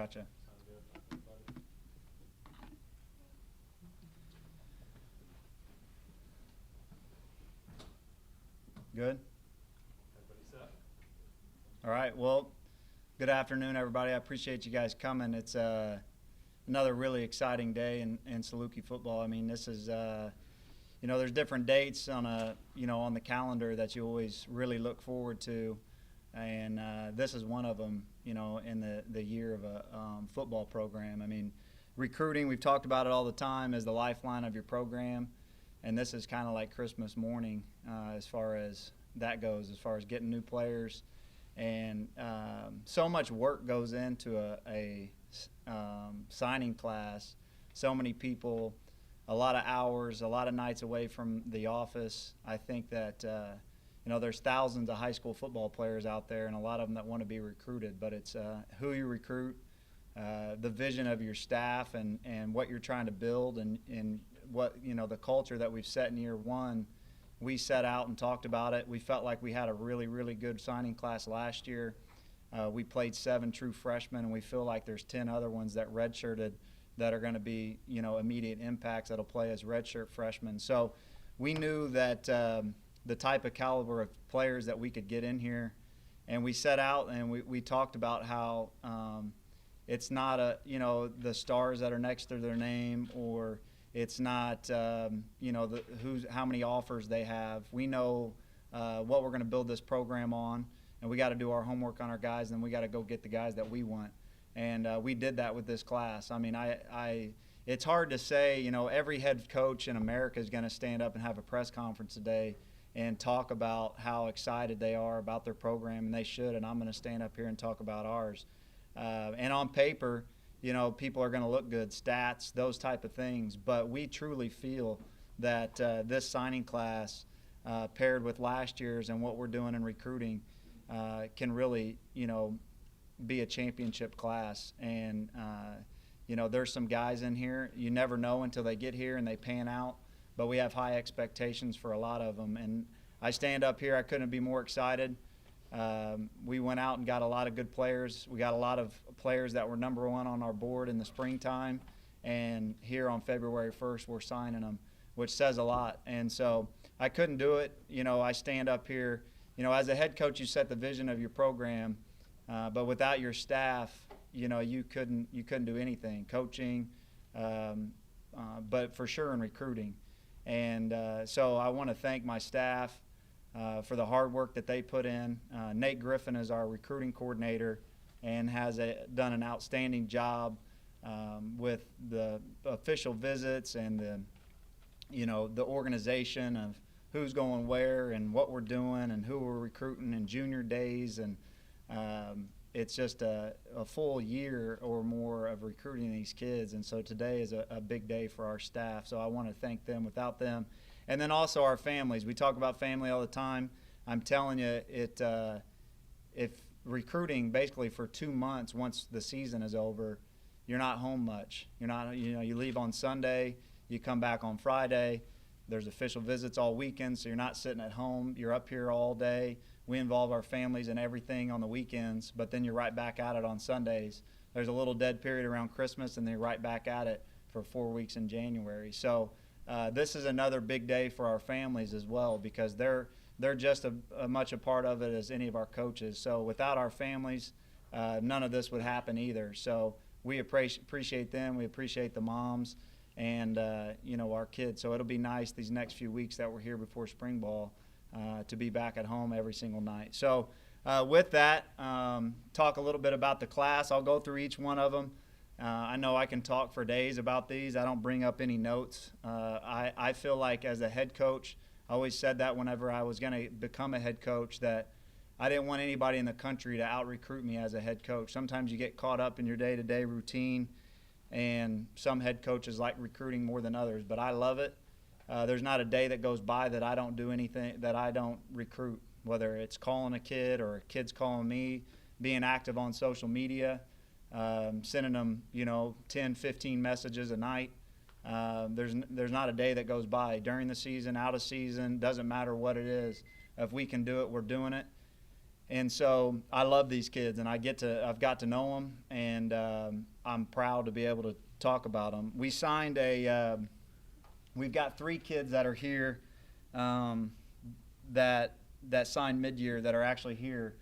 Gotcha. Good. All right. Well, good afternoon, everybody. I appreciate you guys coming. It's another really exciting day in Saluki football. I mean, this is there's different dates on on the calendar that you always really look forward to, and this is one of them. In the year of a football program. I mean, recruiting. We've talked about it all the time as the lifeline of your program, and this is kind of like Christmas morning as far as that goes. As far as getting new players, and so much work goes into a signing class. So many people. A lot of hours, a lot of nights away from the office. I think that, there's thousands of high school football players out there and a lot of them that want to be recruited, but it's who you recruit, the vision of your staff and what you're trying to build and what, the culture that we've set in year one. We set out and talked about it. We felt like we had a really, really good signing class last year. We played 7 true freshmen, and we feel like there's 10 other ones that redshirted that are going to be, immediate impacts that'll play as redshirt freshmen. So we knew that the type of caliber of players that we could get in here, and we set out and we talked about how it's not the stars that are next to their name, or it's not how many offers they have. We know what we're going to build this program on, and we got to do our homework on our guys, and we got to go get the guys that we want. And we did that with this class. I mean, it's hard to say, every head coach in America is going to stand up and have a press conference today and talk about how excited they are about their program, and they should, and I'm going to stand up here and talk about ours. And on paper, people are going to look good, stats, those type of things. But we truly feel that this signing class, paired with last year's and what we're doing in recruiting, can really, be a championship class. And there's some guys in here you never know until they get here and they pan out, but we have high expectations for a lot of them. And I stand up here, I couldn't be more excited. We went out and got a lot of good players. We got a lot of players that were number 1 on our board in the springtime, and here on February 1st we're signing them, which says a lot. And so I couldn't do it. I stand up here, as a head coach, you set the vision of your program. But without your staff, you couldn't do anything, coaching, but for sure in recruiting. And so I want to thank my staff for the hard work that they put in. Nate Griffin is our recruiting coordinator and has done an outstanding job with the official visits and the organization of who's going where and what we're doing and who we're recruiting in junior days. And it's just a full year or more of recruiting these kids, and so today is a big day for our staff, so I want to thank them. Without them, and then also our families. We talk about family all the time. I'm telling you, if recruiting basically for 2 months, once the season is over, you're not home much. You're not, you leave on Sunday, you come back on Friday. There's official visits all weekend, so you're not sitting at home. You're up here all day. We involve our families in everything on the weekends, but then you're right back at it on Sundays. There's a little dead period around Christmas, and then you're right back at it for 4 weeks in January. So this is another big day for our families as well, because they're just as much a part of it as any of our coaches. So without our families, none of this would happen either. So we appreciate them. We appreciate the moms and our kids. So it'll be nice these next few weeks that we're here before spring ball to be back at home every single night. So with that, talk a little bit about the class. I'll go through each one of them. I know I can talk for days about these. I don't bring up any notes. I feel like as a head coach, I always said that whenever I was going to become a head coach, that I didn't want anybody in the country to out-recruit me as a head coach. Sometimes you get caught up in your day-to-day routine, and some head coaches like recruiting more than others, but I love it. There's not a day that goes by that I don't do anything, that I don't recruit, whether it's calling a kid or a kid's calling me, being active on social media, sending them, 10, 15 messages a night. There's not a day that goes by during the season, out of season, doesn't matter what it is. If we can do it, we're doing it. And so I love these kids, and I've got to know them, and I'm proud to be able to talk about them. We've got 3 kids that are here that signed mid-year that are actually here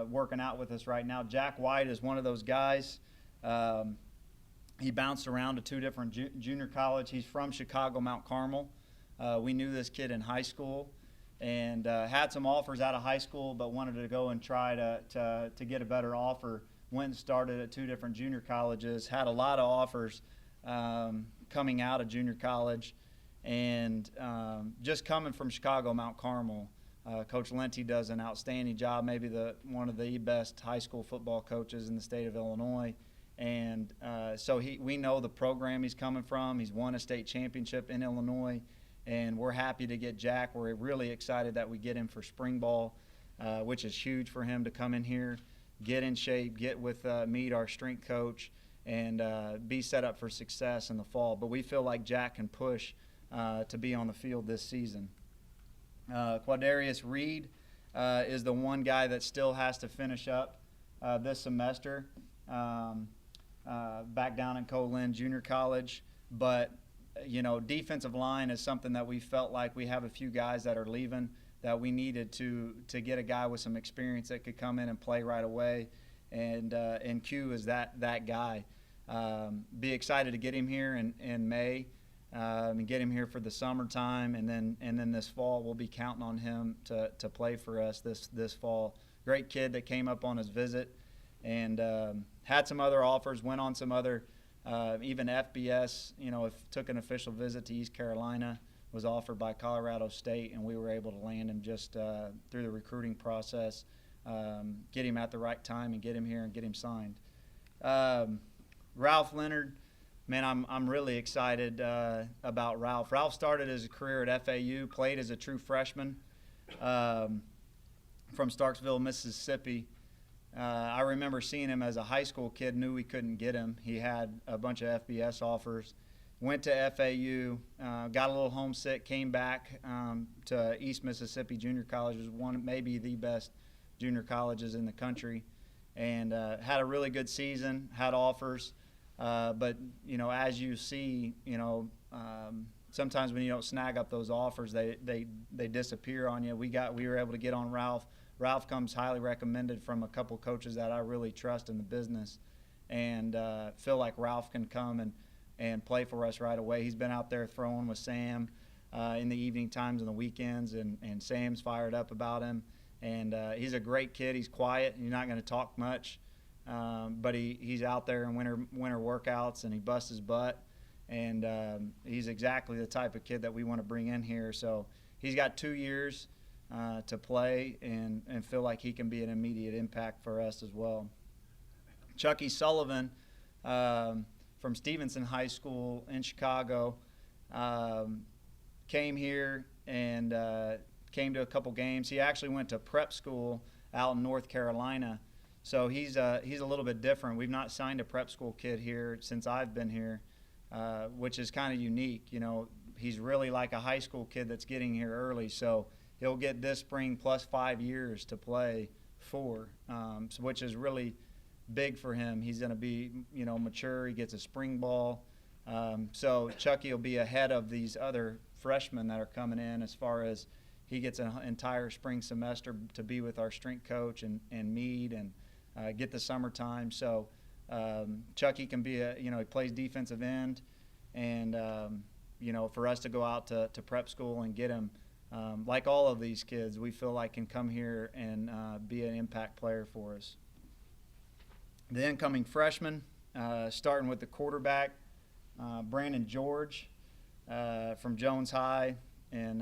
working out with us right now. Jack White is one of those guys. He bounced around to 2 different junior college. He's from Chicago, Mount Carmel. We knew this kid in high school, and had some offers out of high school, but wanted to go and try to get a better offer. Went and started at 2 different junior colleges, had a lot of offers coming out of junior college, and just coming from Chicago, Mount Carmel, Coach Lenti does an outstanding job, maybe one of the best high school football coaches in the state of Illinois. And so we know the program he's coming from. He's won a state championship in Illinois, and we're happy to get Jack. We're really excited that we get him for spring ball, which is huge for him to come in here, get in shape, get with Meade, our strength coach, and be set up for success in the fall. But we feel like Jack can push to be on the field this season. Quadarius Reed is the one guy that still has to finish up this semester back down in Colin Junior College. But, defensive line is something that we felt like we have a few guys that are leaving that we needed to get a guy with some experience that could come in and play right away. And Q is that guy. Be excited to get him here in May. And get him here for the summertime, and then this fall we'll be counting on him to play for us this fall. Great kid that came up on his visit, and had some other offers, went on some other even FBS. Took an official visit to East Carolina, was offered by Colorado State, and we were able to land him just through the recruiting process, get him at the right time, and get him here and get him signed. Ralph Leonard. Man, I'm really excited about Ralph. Ralph started his career at FAU, played as a true freshman from Starksville, Mississippi. I remember seeing him as a high school kid, knew we couldn't get him. He had a bunch of FBS offers. Went to FAU, got a little homesick, came back to East Mississippi Junior College, was one maybe the best junior colleges in the country, and had a really good season, had offers. But as you see, sometimes when you don't snag up those offers, they disappear on you. We were able to get on Ralph. Ralph comes highly recommended from a couple coaches that I really trust in the business, and feel like Ralph can come and play for us right away. He's been out there throwing with Sam in the evening times and the weekends, and Sam's fired up about him. And he's a great kid. He's quiet. He's not going to talk much. But he's out there in winter workouts, and he busts his butt, and he's exactly the type of kid that we want to bring in here. So he's got 2 years to play, and feel like he can be an immediate impact for us as well. Chucky Sullivan from Stevenson High School in Chicago came here and came to a couple games. He actually went to prep school out in North Carolina. So he's a little bit different. We've not signed a prep school kid here since I've been here, which is kind of unique. He's really like a high school kid that's getting here early. So he'll get this spring plus 5 years to play for, which is really big for him. He's going to be, mature. He gets a spring ball. So Chucky will be ahead of these other freshmen that are coming in as far as he gets an entire spring semester to be with our strength coach and Meade and get the summertime. So Chucky can be he plays defensive end, and for us to go out to prep school and get him, like all of these kids, we feel like can come here and be an impact player for us. The incoming freshmen, starting with the quarterback, Brandon George from Jones High and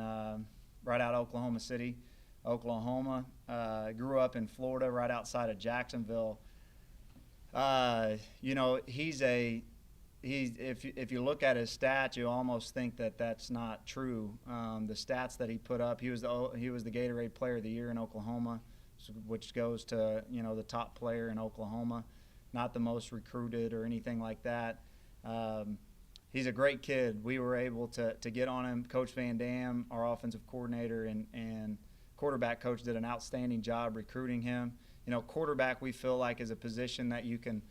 right out of Oklahoma City, Oklahoma. Grew up in Florida, right outside of Jacksonville. If you look at his stats, you almost think that that's not true. The stats that he put up, he was the Gatorade Player of the Year in Oklahoma, which goes to the top player in Oklahoma, not the most recruited or anything like that. He's a great kid. We were able to get on him. Coach Van Dam, our offensive coordinator, and quarterback coach did an outstanding job recruiting him. Quarterback we feel like is a position that you can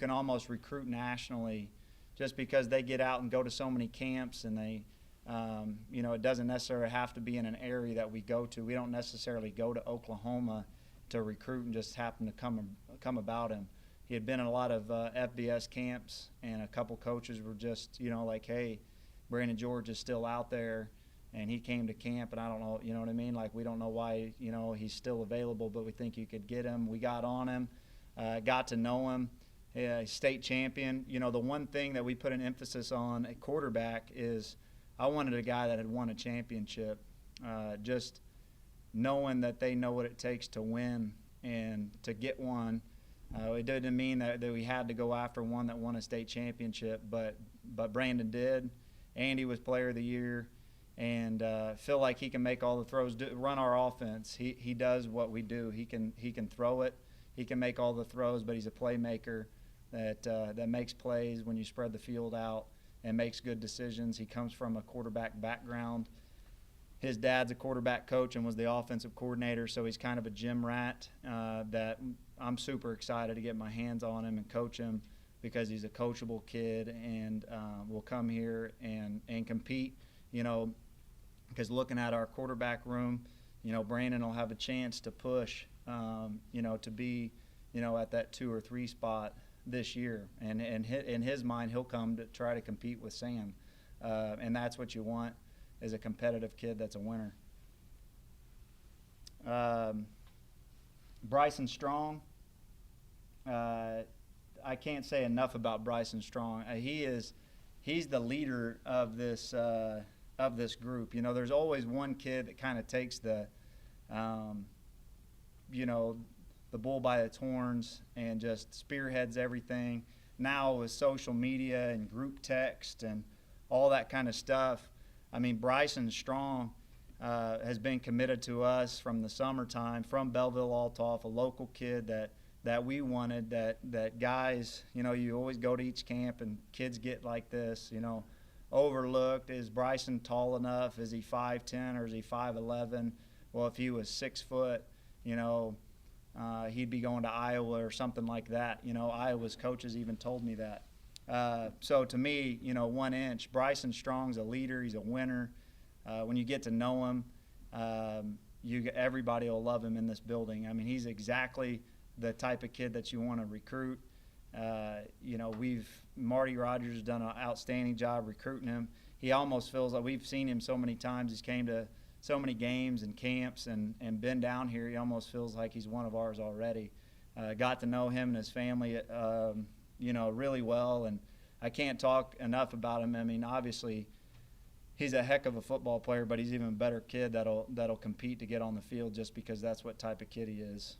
almost recruit nationally, just because they get out and go to so many camps, and they, it doesn't necessarily have to be in an area that we go to. We don't necessarily go to Oklahoma to recruit and just happen to come about him. He had been in a lot of FBS camps, and a couple coaches were just, like, hey, Brandon George is still out there, and he came to camp, and I don't know, you know what I mean? Like, we don't know why, he's still available, but we think you could get him. We got on him, got to know him. State champion. The one thing that we put an emphasis on at quarterback is I wanted a guy that had won a championship, just knowing that they know what it takes to win and to get one. It didn't mean that we had to go after one that won a state championship, but Brandon did. Andy was player of the year, and feel like he can make all the throws, run our offense. He does what we do. He can throw it. He can make all the throws, but he's a playmaker that makes plays when you spread the field out and makes good decisions. He comes from a quarterback background. His dad's a quarterback coach and was the offensive coordinator, so he's kind of a gym rat that I'm super excited to get my hands on him and coach him, because he's a coachable kid and will come here and compete, because looking at our quarterback room, Brandon will have a chance to push, to be, at that 2 or 3 spot this year. And in his mind, he'll come to try to compete with Sam. And that's what you want, is a competitive kid that's a winner. Bryson Strong. I can't say enough about Bryson Strong. He's the leader of this group. There's always one kid that kind of takes the bull by its horns and just spearheads everything. Now with social media and group text and all that kind of stuff, Bryson Strong has been committed to us from the summertime, from Belleville Altoff, a local kid that we wanted, that guys, you always go to each camp and kids get like this, overlooked. Is Bryson tall enough? Is he 5'10" or is he 5'11"? Well, if he was 6 foot, he'd be going to Iowa or something like that. Iowa's coaches even told me that. So to me, 1 inch, Bryson Strong's a leader. He's a winner. When you get to know him, everybody will love him in this building. He's exactly the type of kid that you want to recruit. Marty Rogers has done an outstanding job recruiting him. He almost feels like we've seen him so many times. He's came to so many games and camps and been down here. He almost feels like he's one of ours already. Got to know him and his family, really well, and I can't talk enough about him. Obviously, he's a heck of a football player, but he's even a better kid that'll compete to get on the field, just because that's what type of kid he is.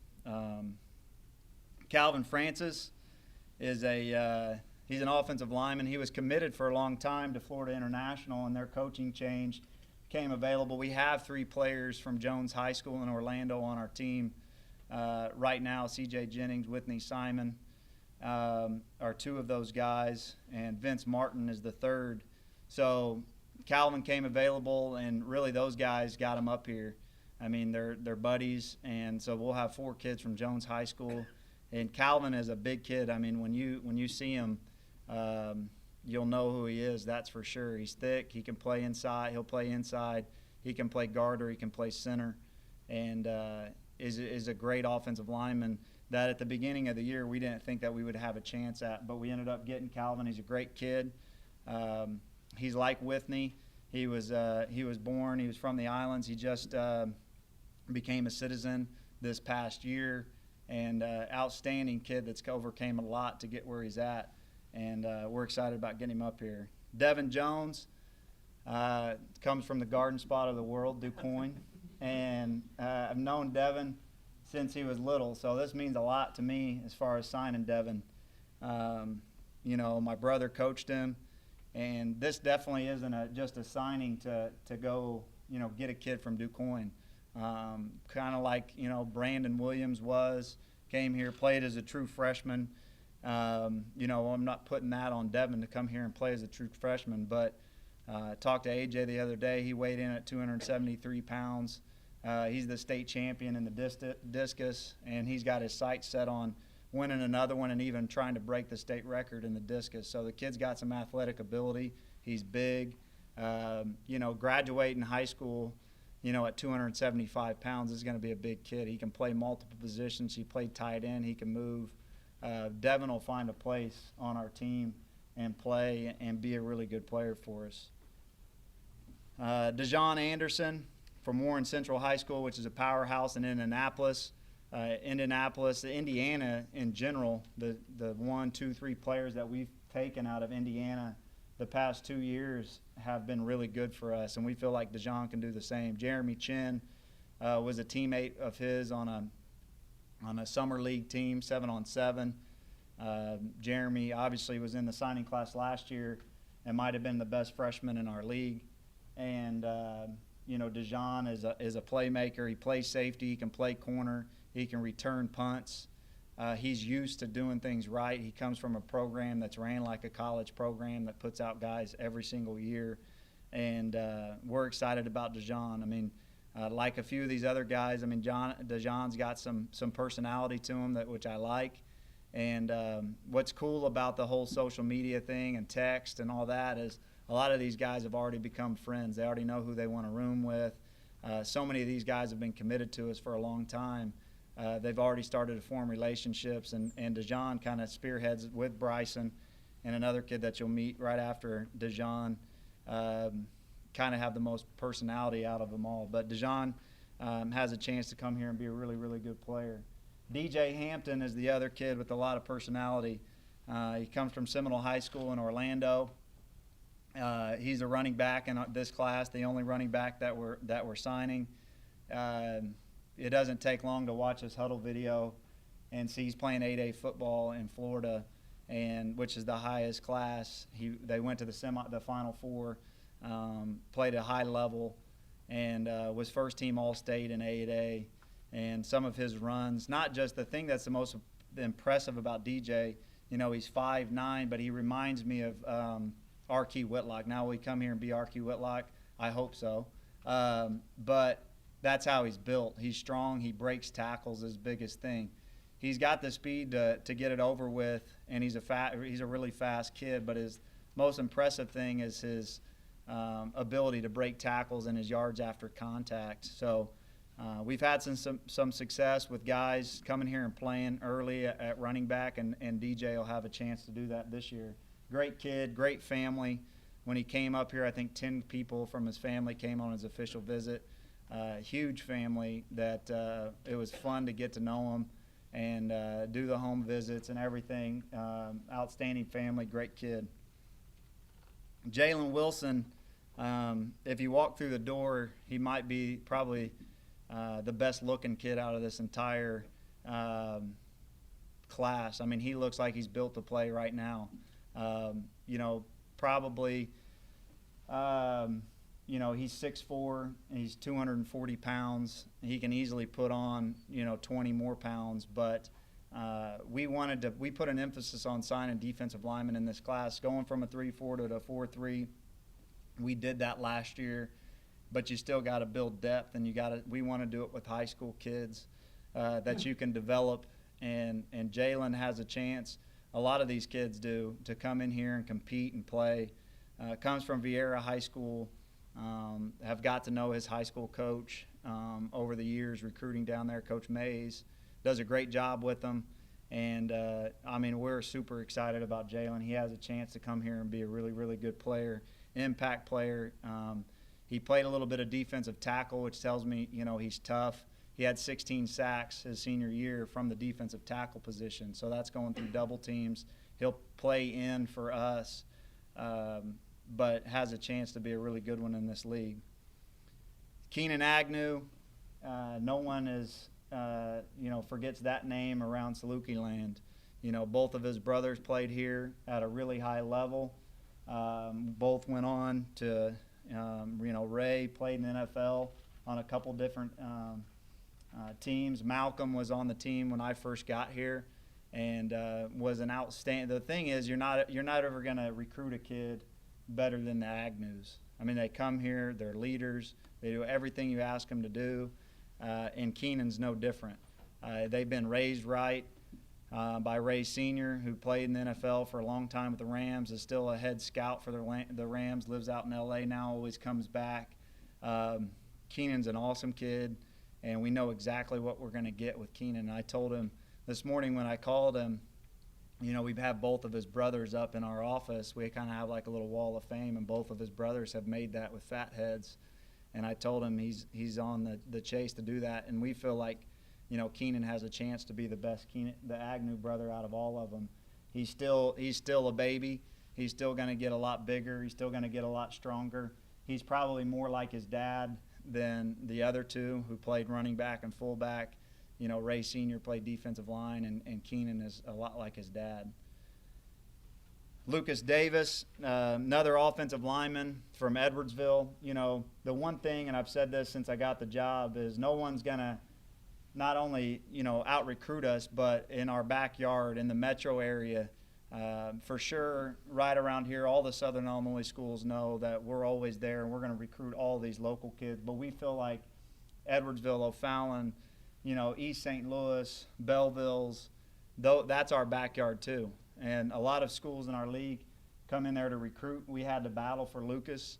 Calvin Francis is he's an offensive lineman. He was committed for a long time to Florida International, and their coaching change came available. We have 3 players from Jones High School in Orlando on our team right now. C.J. Jennings, Whitney Simon are 2 of those guys, and Vince Martin is the 3rd. So Calvin came available, and really those guys got him up here. They're buddies, and so we'll have 4 kids from Jones High School. And Calvin is a big kid. When you see him, you'll know who he is, that's for sure. He's thick. He can play inside. He'll play inside. He can play guard, or he can play center, and is a great offensive lineman that at the beginning of the year we didn't think that we would have a chance at, but we ended up getting Calvin. He's a great kid. He's like Whitney. He was born. He was from the islands. He just became a citizen this past year, and outstanding kid that's overcame a lot to get where he's at, and we're excited about getting him up here. Devin Jones comes from the garden spot of the world, DuQuoin, and I've known Devin since he was little, so this means a lot to me as far as signing Devin. My brother coached him, and this definitely isn't just a signing to go, get a kid from DuQuoin. Kind of like, Brandon Williams came here, played as a true freshman. I'm not putting that on Devin to come here and play as a true freshman, but talked to AJ the other day. He weighed in at 273 pounds. He's the state champion in the discus, and he's got his sights set on winning another one and even trying to break the state record in the discus. So the kid's got some athletic ability. He's big. Graduating high school, at 275 pounds is going to be a big kid. He can play multiple positions. He played tight end. He can move. Devin will find a place on our team and play and be a really good player for us. Dejon Anderson from Warren Central High School, which is a powerhouse in Indianapolis. Indiana in general, the 1, 2, 3 players that we've taken out of Indiana the past 2 years have been really good for us, and we feel like Dejon can do the same. Jeremy Chin was a teammate of his on a summer league team, 7-on-7. Jeremy obviously was in the signing class last year and might have been the best freshman in our league. And Dejon is a playmaker. He plays safety. He can play corner. He can return punts. He's used to doing things right. He comes from a program that's ran like a college program that puts out guys every single year. And we're excited about Dejon. I mean, like a few of these other guys, Dejon's got some personality to him which I like. And what's cool about the whole social media thing and text and all that is a lot of these guys have already become friends. They already know who they want to room with. So many of these guys have been committed to us for a long time. They've already started to form relationships, and Dejon kind of spearheads with Bryson and another kid that you'll meet right after Dejon, kind of have the most personality out of them all. But Dejon has a chance to come here and be a really, really good player. DJ Hampton is the other kid with a lot of personality. He comes from Seminole High School in Orlando. He's a running back in this class, the only running back that we're signing. It doesn't take long to watch his huddle video and see he's playing 8A football in Florida, and which is the highest class. They went to the Final Four, played at a high level, and was first team All-State in 8A. And some of his runs, not just the thing that's the most impressive about DJ, he's 5'9", but he reminds me of R.Q. Whitlock. Now will he come here and be R.Q. Whitlock? I hope so. But that's how he's built. He's strong. He breaks tackles, his biggest thing. He's got the speed to get it over with, and he's a really fast kid. But his most impressive thing is his ability to break tackles and his yards after contact. So we've had some success with guys coming here and playing early at running back, and DJ will have a chance to do that this year. Great kid, great family. When he came up here, I think 10 people from his family came on his official visit. Huge family that it was fun to get to know him and do the home visits and everything. Outstanding family, great kid. Jalen Wilson, if you walk through the door, he might be probably the best looking kid out of this entire class. I mean, he looks like he's built to play right now. Probably he's 6'4", and he's 240 pounds. He can easily put on 20 more pounds, but we put an emphasis on signing defensive linemen in this class, going from a 3-4 to a 4-3. We did that last year, but you still got to build depth, and we want to do it with high school kids that you can develop, and Jalen has a chance. A lot of these kids do, to come in here and compete and play. Comes from Vieira High School. Have got to know his high school coach over the years, recruiting down there. Coach Mays does a great job with them, and we're super excited about Jalen. He has a chance to come here and be a really, really good player, impact player. He played a little bit of defensive tackle, which tells me he's tough. He had 16 sacks his senior year from the defensive tackle position, so that's going through double teams. He'll play in for us, but has a chance to be a really good one in this league. Keenan Agnew, no one is, forgets that name around Saluki land. Both of his brothers played here at a really high level. Both went on to, Ray played in the NFL on a couple different teams. Malcolm was on the team when I first got here, and was an outstanding. The thing is, you're not ever going to recruit a kid better than the Agnews. I mean, they come here, they're leaders, they do everything you ask them to do. and Keenan's no different. They've been raised right by Ray Sr., who played in the NFL for a long time with the Rams, is still a head scout for the Rams, lives out in L.A. now, always comes back. Keenan's an awesome kid, and we know exactly what we're going to get with Keenan. I told him this morning when I called him, we have both of his brothers up in our office. We kind of have like a little wall of fame, and both of his brothers have made that with Fatheads. And I told him he's on the chase to do that, and we feel like Keenan has a chance to be the best the Agnew brother out of all of them. He's still a baby. He's still going to get a lot bigger. He's still going to get a lot stronger. He's probably more like his dad than the other two who played running back and fullback. Ray Sr. played defensive line, and Keenan is a lot like his dad. Lucas Davis, another offensive lineman from Edwardsville. The one thing, and I've said this since I got the job, is no one's going to not only, out-recruit us, but in our backyard, in the metro area, for sure, right around here, all the Southern Illinois schools know that we're always there, and we're going to recruit all these local kids. But we feel like Edwardsville, O'Fallon, East St. Louis, Belleville's, that's our backyard too. And a lot of schools in our league come in there to recruit. We had to battle for Lucas,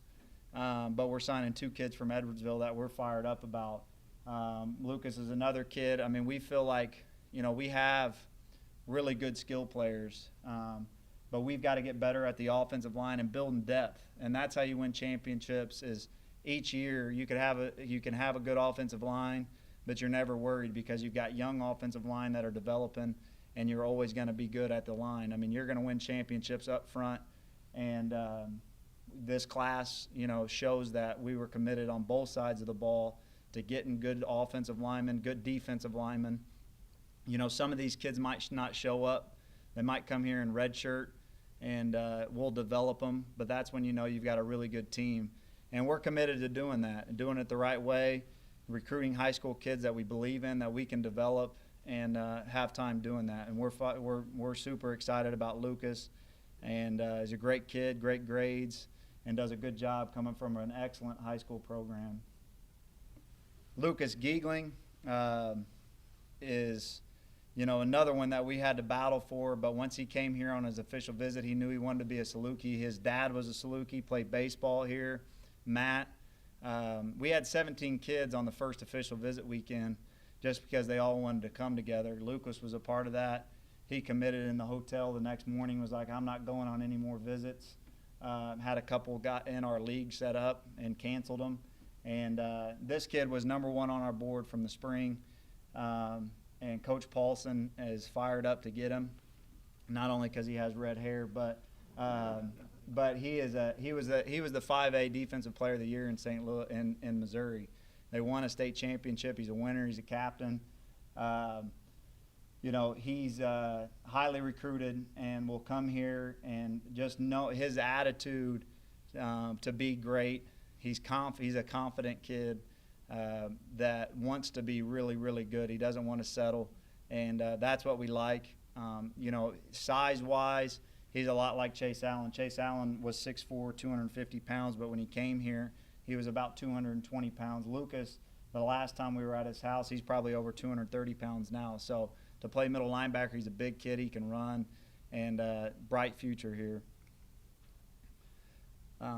but we're signing 2 kids from Edwardsville that we're fired up about. Lucas is another kid. I mean, we feel like, we have really good skill players, but we've got to get better at the offensive line and building depth. And that's how you win championships. Is each year you can have a good offensive line, but you're never worried because you've got young offensive line that are developing, and you're always going to be good at the line. I mean, you're going to win championships up front, and this class, shows that we were committed on both sides of the ball to getting good offensive linemen, good defensive linemen. Some of these kids might not show up. They might come here in red shirt, and we'll develop them, but that's when you've got a really good team. And we're committed to doing that and doing it the right way, recruiting high school kids that we believe in, that we can develop, and have time doing that. And we're super excited about Lucas, and he's a great kid, great grades, and does a good job coming from an excellent high school program. Lucas Giegling is, another one that we had to battle for, but once he came here on his official visit, he knew he wanted to be a Saluki. His dad was a Saluki, played baseball here, Matt. We had 17 kids on the first official visit weekend just because they all wanted to come together. Lucas was a part of that. He committed in the hotel the next morning, was like, I'm not going on any more visits. Had a couple got in our league set up and canceled them. And this kid was number 1 on our board from the spring. And Coach Paulson is fired up to get him, not only because he has red hair, but he was the 5A Defensive Player of the Year in St. Louis in Missouri. They won a state championship. He's a winner. He's a captain. He's highly recruited and will come here and just know his attitude to be great. He's a confident kid that wants to be really, really good. He doesn't want to settle, and that's what we like. Size-wise, he's a lot like Chase Allen. Chase Allen was 6'4", 250 pounds, but when he came here, he was about 220 pounds. Lucas, the last time we were at his house, he's probably over 230 pounds now. So to play middle linebacker, he's a big kid. He can run, and bright future here.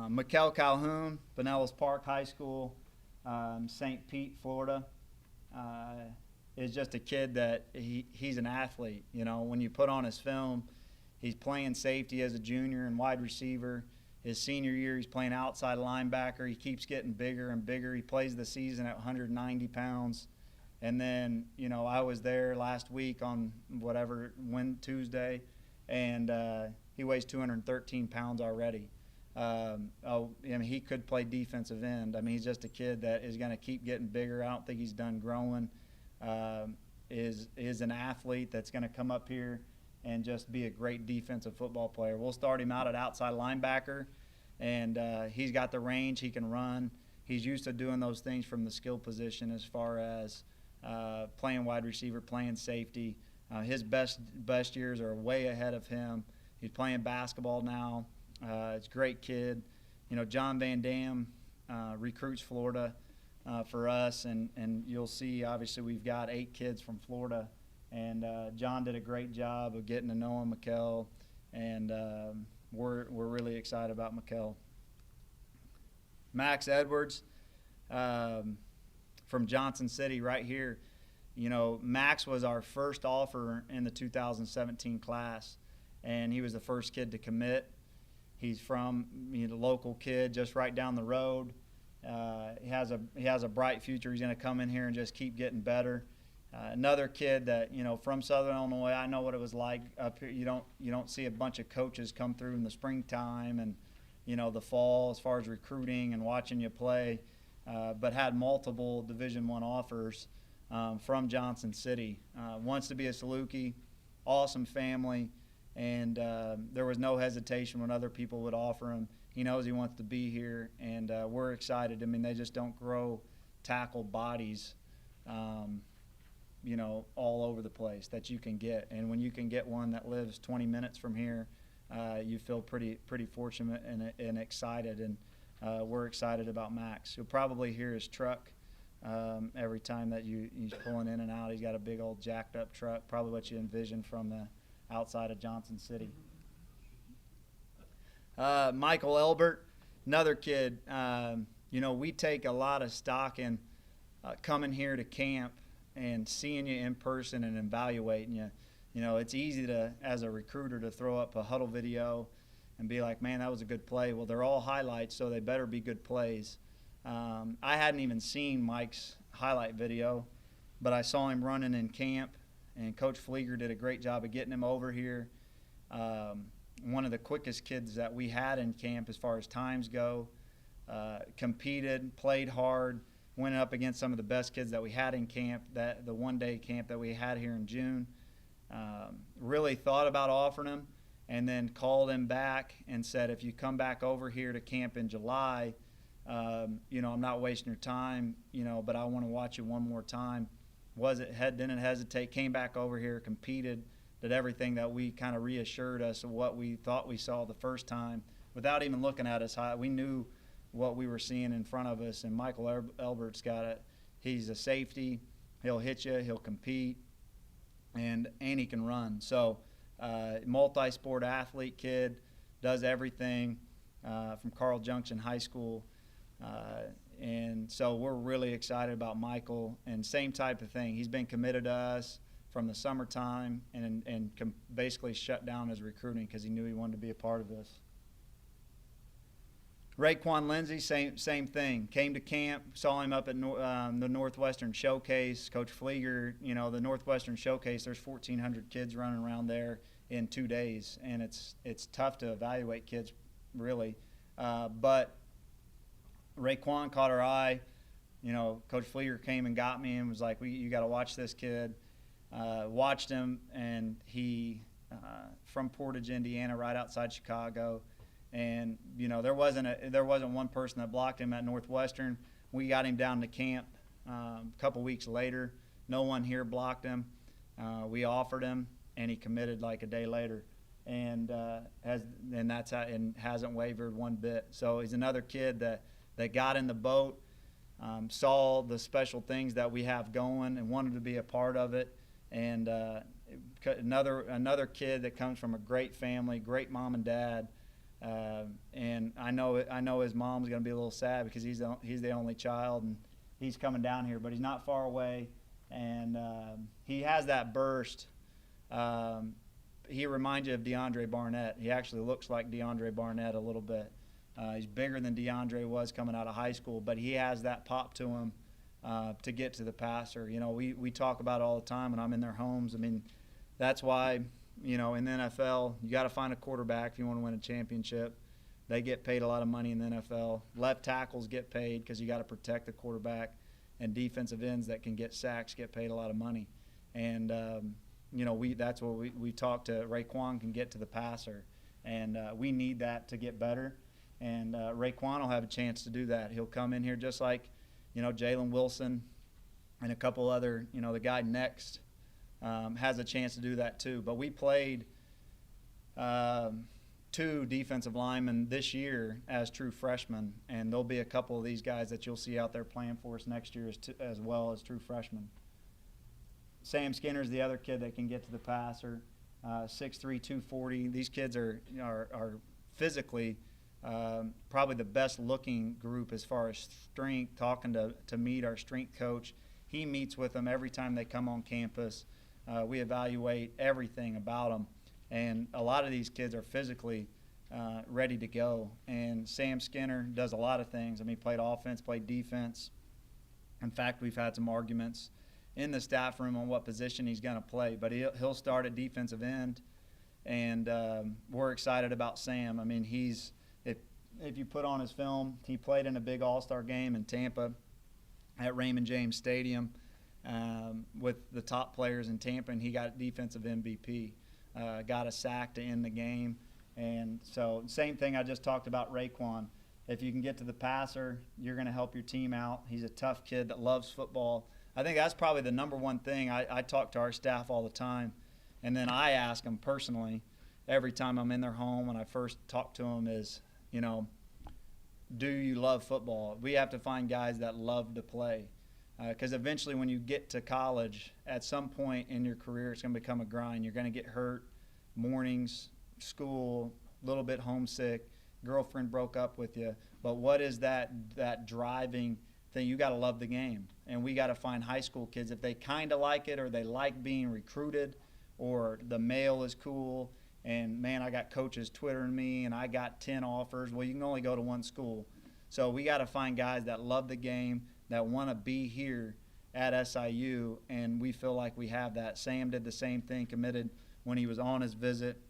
Mikel Calhoun, Pinellas Park High School, St. Pete, Florida, is just a kid that he's an athlete. When you put on his film, he's playing safety as a junior and wide receiver. His senior year, he's playing outside linebacker. He keeps getting bigger and bigger. He plays the season at 190 pounds. And then, I was there last week on Tuesday, and he weighs 213 pounds already. He could play defensive end. He's just a kid that is going to keep getting bigger. I don't think he's done growing. Is an athlete that's going to come up here and just be a great defensive football player. We'll start him out at outside linebacker, and he's got the range. He can run. He's used to doing those things from the skill position as far as playing wide receiver, playing safety. His best years are way ahead of him. He's playing basketball now. It's a great kid. John Van Dam recruits Florida. for us. And you'll see, obviously, we've got 8 kids from Florida. And John did a great job of getting to know him, Mikkel. And we're really excited about Mikkel. Max Edwards from Johnson City right here. You know, Max was our first offer in the 2017 class, and he was the first kid to commit. He's from a local kid just right down the road. He has a bright future. He's going to come in here and just keep getting better. Another kid that, you know, from Southern Illinois, I know what it was like up here. You don't see a bunch of coaches come through in the springtime and, you know, the fall as far as recruiting and watching you play, but had multiple Division I offers from Johnson City. Wants to be a Saluki, awesome family, and there was no hesitation when other people would offer him. He knows he wants to be here, and we're excited. I mean, they just don't grow tackle bodies, you know, all over the place that you can get. And when you can get one that lives 20 minutes from here, you feel pretty fortunate and excited. And we're excited about Max. You'll probably hear his truck every time that he's pulling in and out. He's got a big old jacked up truck, probably what you envision from the outside of Johnson City. Michael Elbert, another kid. You know, we take a lot of stock in coming here to camp and seeing you in person and evaluating you. You know, it's easy to, as a recruiter, to throw up a huddle video and be like, man, that was a good play. Well, they're all highlights, so they better be good plays. I hadn't even seen Mike's highlight video, but I saw him running in camp, and Coach Flieger did a great job of getting him over here. One of the quickest kids that we had in camp as far as times go, competed, played hard, went up against some of the best kids that we had in camp, the one-day camp that we had here in June. Really thought about offering him, and then called him back and said, if you come back over here to camp in July, you know, I'm not wasting your time, you know, but I want to watch you one more time. Didn't hesitate, came back over here, competed, did everything that we kind of reassured us of what we thought we saw the first time without even looking at us. We knew what we were seeing in front of us, and Michael Elbert's got it. He's a safety. He'll hit you. He'll compete, and he can run. So multi-sport athlete kid, does everything from Carl Junction High School. And so we're really excited about Michael, and same type of thing. He's been committed to us from the summertime and basically shut down his recruiting because he knew he wanted to be a part of this. Raekwon Lindsay, same thing. Came to camp, saw him up at the Northwestern Showcase. Coach Flieger, you know, the Northwestern Showcase, there's 1,400 kids running around there in 2 days, and it's tough to evaluate kids, really. But Raekwon caught our eye. You know, Coach Flieger came and got me and was like, you got to watch this kid. Watched him, and he from Portage, Indiana, right outside Chicago. And, you know, there wasn't one person that blocked him at Northwestern. We got him down to camp a couple weeks later. No one here blocked him. We offered him, and he committed like a day later. And hasn't wavered one bit. So he's another kid that got in the boat, saw the special things that we have going and wanted to be a part of it. And another kid that comes from a great family, great mom and dad. And I know his mom's going to be a little sad because he's the only child, and he's coming down here, but he's not far away. And he has that burst. He reminds you of DeAndre Barnett. He actually looks like DeAndre Barnett a little bit. He's bigger than DeAndre was coming out of high school, but he has that pop to him to get to the passer. You know, we talk about it all the time, and I'm in their homes. I mean, that's why, you know, in the NFL, you got to find a quarterback if you want to win a championship. They get paid a lot of money in the NFL. Left tackles get paid because you got to protect the quarterback, and defensive ends that can get sacks get paid a lot of money. And you know, that's what we talked to. Raekwon can get to the passer, and we need that to get better. And Raekwon will have a chance to do that. He'll come in here just like, you know, Jalen Wilson and a couple other, you know, the guy next has a chance to do that too. But we played 2 2 defensive linemen this year as true freshmen, and there'll be a couple of these guys that you'll see out there playing for us next year as well as true freshmen. Sam Skinner's the other kid that can get to the passer, 6'3", 240. These kids are physically probably the best looking group as far as strength. Talking to Mead, our strength coach, he meets with them every time they come on campus. We evaluate everything about them, and a lot of these kids are physically ready to go. And Sam Skinner does a lot of things. I mean, he played offense, played defense. In fact, we've had some arguments in the staff room on what position he's going to play, but he'll start at defensive end, and we're excited about Sam. I mean, if you put on his film, he played in a big all-star game in Tampa at Raymond James Stadium with the top players in Tampa, and he got defensive MVP, got a sack to end the game. And so same thing I just talked about Raekwon. If you can get to the passer, you're going to help your team out. He's a tough kid that loves football. I think that's probably the number one thing. I talk to our staff all the time, and then I ask them personally every time I'm in their home when I first talk to them is, do you love football? We have to find guys that love to play, because eventually when you get to college, at some point in your career, it's going to become a grind. You're going to get hurt, mornings, school, a little bit homesick, girlfriend broke up with you. But what is that driving thing? You got to love the game. And we got to find high school kids, if they kind of like it or they like being recruited or the mail is cool, and, man, I got coaches twittering me and I got 10 offers. Well, you can only go to one school. So we got to find guys that love the game, that want to be here at SIU, and we feel like we have that. Sam did the same thing, committed when he was on his visit,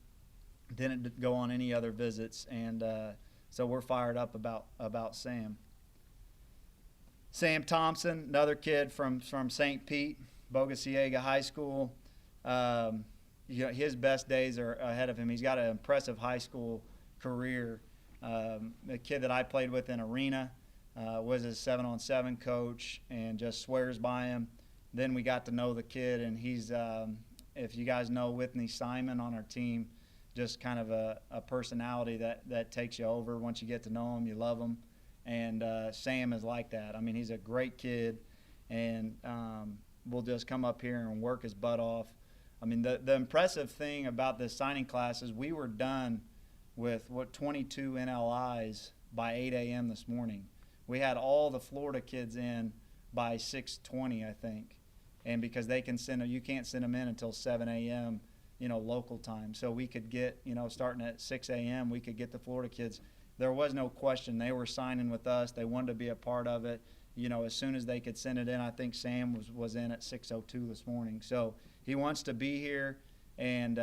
didn't go on any other visits, and so we're fired up about Sam. Sam Thompson, another kid from St. Pete, Bogosiega High School. His best days are ahead of him. He's got an impressive high school career. A kid that I played with in Arena was his 7-on-7 coach and just swears by him. Then we got to know the kid, and he's, if you guys know Whitney Simon on our team, just kind of a personality that takes you over. Once you get to know him, you love him. And Sam is like that. I mean, he's a great kid, and will just come up here and work his butt off. I mean, the impressive thing about this signing class is we were done with, 22 NLIs by 8 a.m. this morning. We had all the Florida kids in by 6:20, I think. And because they can you can't send them in until 7 a.m., local time. So we could get, starting at 6 a.m., we could get the Florida kids. There was no question. They were signing with us. They wanted to be a part of it. As soon as they could send it in, I think Sam was in at 6:02 this morning. So he wants to be here and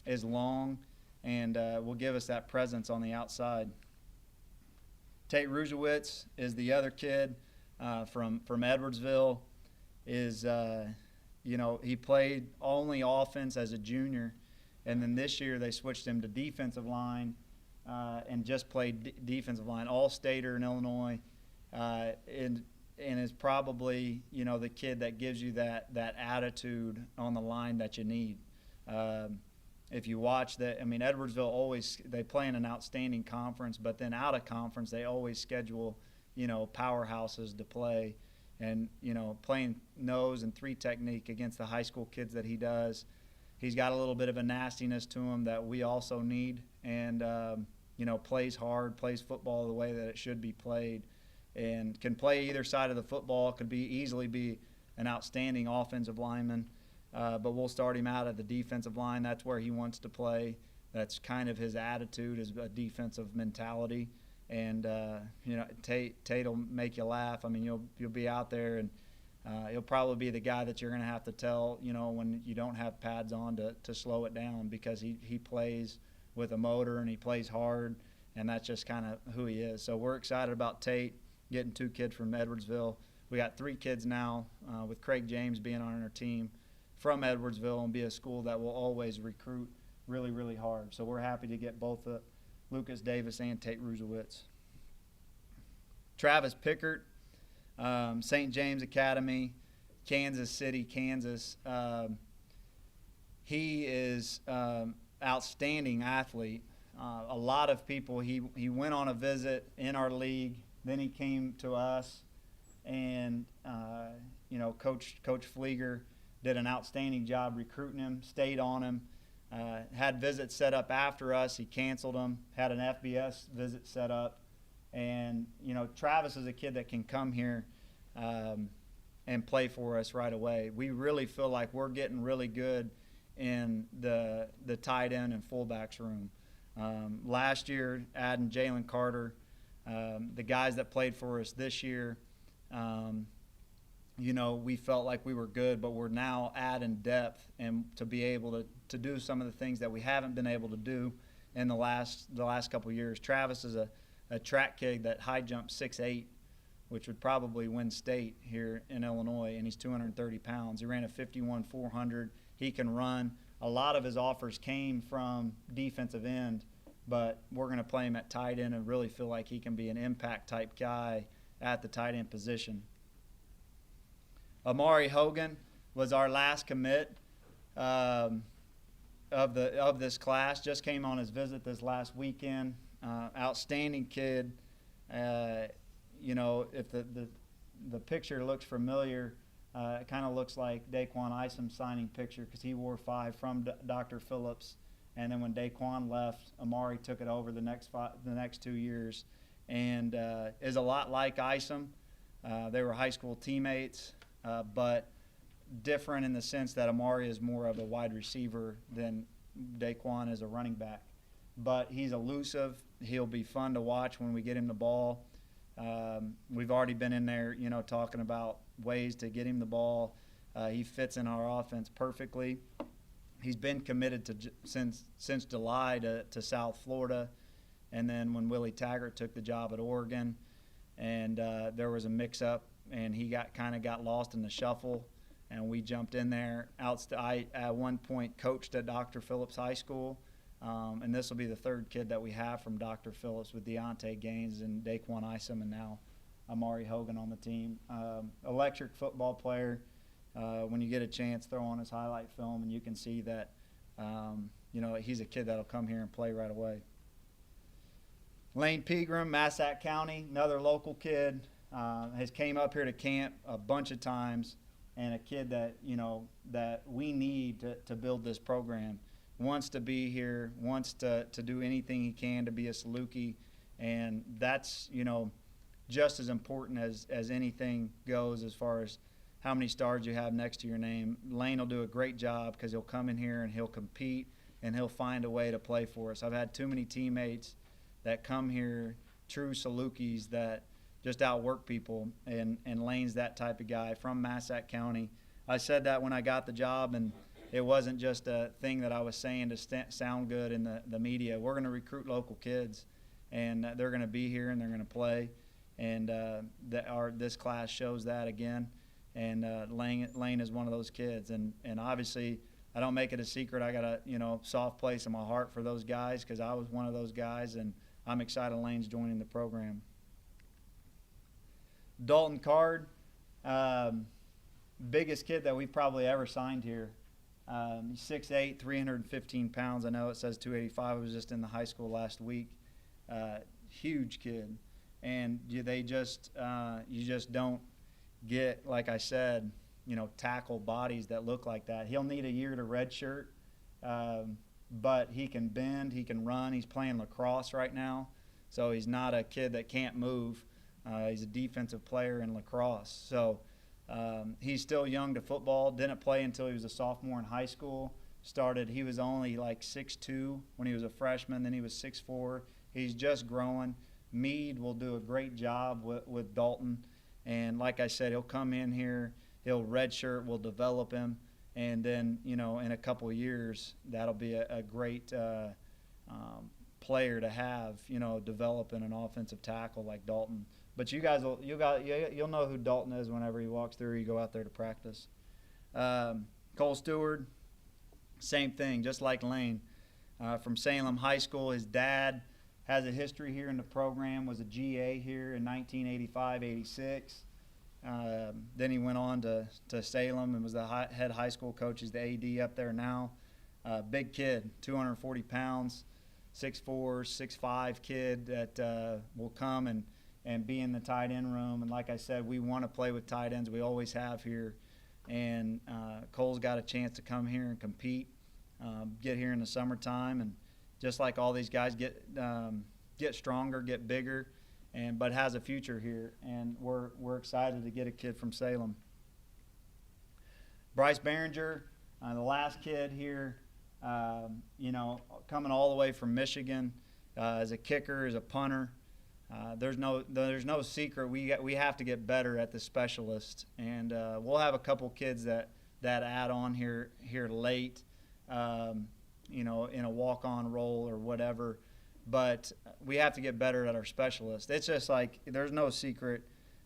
is long and will give us that presence on the outside. Tate Ruzewitz is the other kid from Edwardsville. He played only offense as a junior, and then this year they switched him to defensive line and just played defensive line, all-stater in Illinois, and is probably, the kid that gives you that attitude on the line that you need. If you watch Edwardsville they play in an outstanding conference, but then out of conference they always schedule, powerhouses to play. And, playing nose and 3 technique against the high school kids that he does, he's got a little bit of a nastiness to him that we also need, and, plays hard, plays football the way that it should be played, and can play either side of the football, could easily be an outstanding offensive lineman. But we'll start him out at the defensive line. That's where he wants to play. That's kind of his attitude, is a defensive mentality. And Tate will make you laugh. I mean, you'll be out there, and he'll probably be the guy that you're going to have to tell, when you don't have pads on to slow it down, because he plays with a motor and he plays hard, and that's just kind of who he is. So we're excited about Tate getting 2 kids from Edwardsville. We got 3 kids now, with Craig James being on our team from Edwardsville, and be a school that will always recruit really, really hard. So we're happy to get both Lucas Davis and Tate Ruzewitz. Travis Pickert, St. James Academy, Kansas City, Kansas. He is outstanding athlete. a lot of people. He went on a visit in our league, then he came to us, and Coach Flieger did an outstanding job recruiting him, stayed on him, had visits set up after us. He canceled them, had an FBS visit set up, and Travis is a kid that can come here and play for us right away. We really feel like we're getting really good in the tight end and fullbacks room. Last year, adding Jalen Carter, the guys that played for us this year, we felt like we were good, but we're now adding depth and to be able to do some of the things that we haven't been able to do in the last couple of years. Travis is a track kid that high jumps 6'8", which would probably win state here in Illinois, and he's 230 pounds. He ran a 51-400. He can run. A lot of his offers came from defensive end, but we're going to play him at tight end and really feel like he can be an impact-type guy at the tight end position. Amari Hogan was our last commit of this class. Just came on his visit this last weekend. Outstanding kid. If the picture looks familiar, it kind of looks like Daquan Isom's signing picture because he wore 5 from Dr. Phillips. And then when Daquan left, Amari took it over the next 2 years, and is a lot like Isom. They were high school teammates, but different in the sense that Amari is more of a wide receiver than Daquan is a running back. But he's elusive. He'll be fun to watch when we get him the ball. We've already been in there, talking about ways to get him the ball. He fits in our offense perfectly. He's been committed since July to South Florida, and then when Willie Taggart took the job at Oregon, and there was a mix-up, and he got lost in the shuffle, and we jumped in there. I at one point coached at Dr. Phillips High School, and this will be the 3rd kid that we have from Dr. Phillips with Deontay Gaines and Daquan Isom, and now Amari Hogan on the team. Electric football player. When you get a chance, throw on his highlight film, and you can see that, he's a kid that'll come here and play right away. Lane Pegram, Massac County, another local kid, has came up here to camp a bunch of times, and a kid that, that we need to build this program. Wants to be here, wants to do anything he can to be a Saluki, and that's, just as important as anything goes as far as how many stars you have next to your name. Lane will do a great job because he'll come in here and he'll compete and he'll find a way to play for us. I've had too many teammates that come here, true Salukis, that just outwork people, and Lane's that type of guy from Massac County. I said that when I got the job, and it wasn't just a thing that I was saying to sound good in the media. We're going to recruit local kids, and they're going to be here and they're going to play, and this class shows that again. And Lane is one of those kids, and obviously I don't make it a secret. I got a soft place in my heart for those guys because I was one of those guys, and I'm excited Lane's joining the program. Dalton Card, biggest kid that we've probably ever signed here. 6'8", 315 pounds. I know it says 285. I was just in the high school last week. Huge kid, and you just don't get, like I said, tackle bodies that look like that. He'll need a year to redshirt, but he can bend, he can run. He's playing lacrosse right now, so he's not a kid that can't move. He's a defensive player in lacrosse. So he's still young to football. Didn't play until he was a sophomore in high school. He was only like 6'2" when he was a freshman, then he was 6'4". He's just growing. Meade will do a great job with Dalton. And like I said, he'll come in here, he'll redshirt, we'll develop him, and then, in a couple of years, that'll be a great player to have, developing an offensive tackle like Dalton. But you'll know who Dalton is whenever he walks through. You go out there to practice. Cole Stewart, same thing, just like Lane, from Salem High School. His dad has a history here in the program, was a GA here in 1985-86. Then he went on to Salem and was the head high school coach. He's the AD up there now. Big kid, 240 pounds. 6'4", 6'5" kid that will come and be in the tight end room. And like I said, we want to play with tight ends. We always have here. And Cole's got a chance to come here and compete, get here in the summertime, and just like all these guys get stronger, get bigger, but has a future here. And we're excited to get a kid from Salem. Bryce Behringer, the last kid here, coming all the way from Michigan as a kicker, as a punter. There's no secret. We have to get better at the specialist, and we'll have a couple kids that add on here late, in a walk-on role or whatever. But we have to get better at our specialist. It's just like there's no secret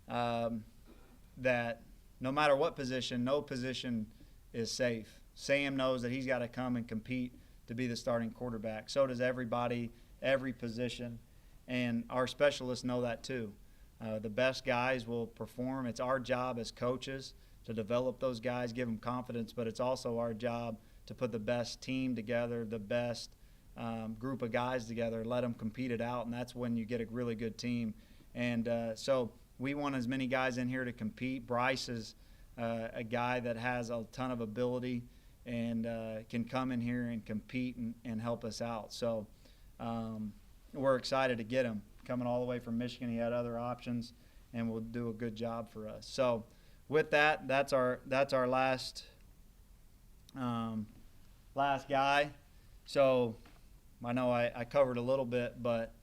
that no matter what position, no position is safe. Sam knows that he's got to come and compete to be the starting quarterback. So does everybody, every position. And our specialists know that too. The best guys will perform. It's our job as coaches to develop those guys, give them confidence, but it's also our job to put the best team together, the best group of guys together, let them compete it out, and that's when you get a really good team. And so we want as many guys in here to compete. Bryce is a guy that has a ton of ability and can come in here and compete and help us out. So we're excited to get him. Coming all the way from Michigan, he had other options, and will do a good job for us. So with that, that's our last guy. So I know I covered a little bit, but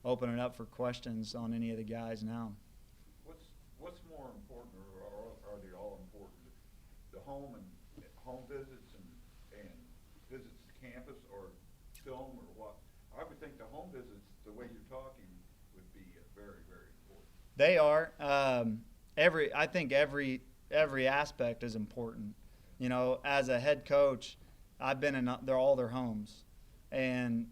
open it up for questions on any of the guys now. What's more important, or are they all important? The home visits and visits to campus, or film, or what? I would think the home visits, the way you're talking, would be very, very important. They are. I think every aspect is important. As a head coach, I've been in all their homes, and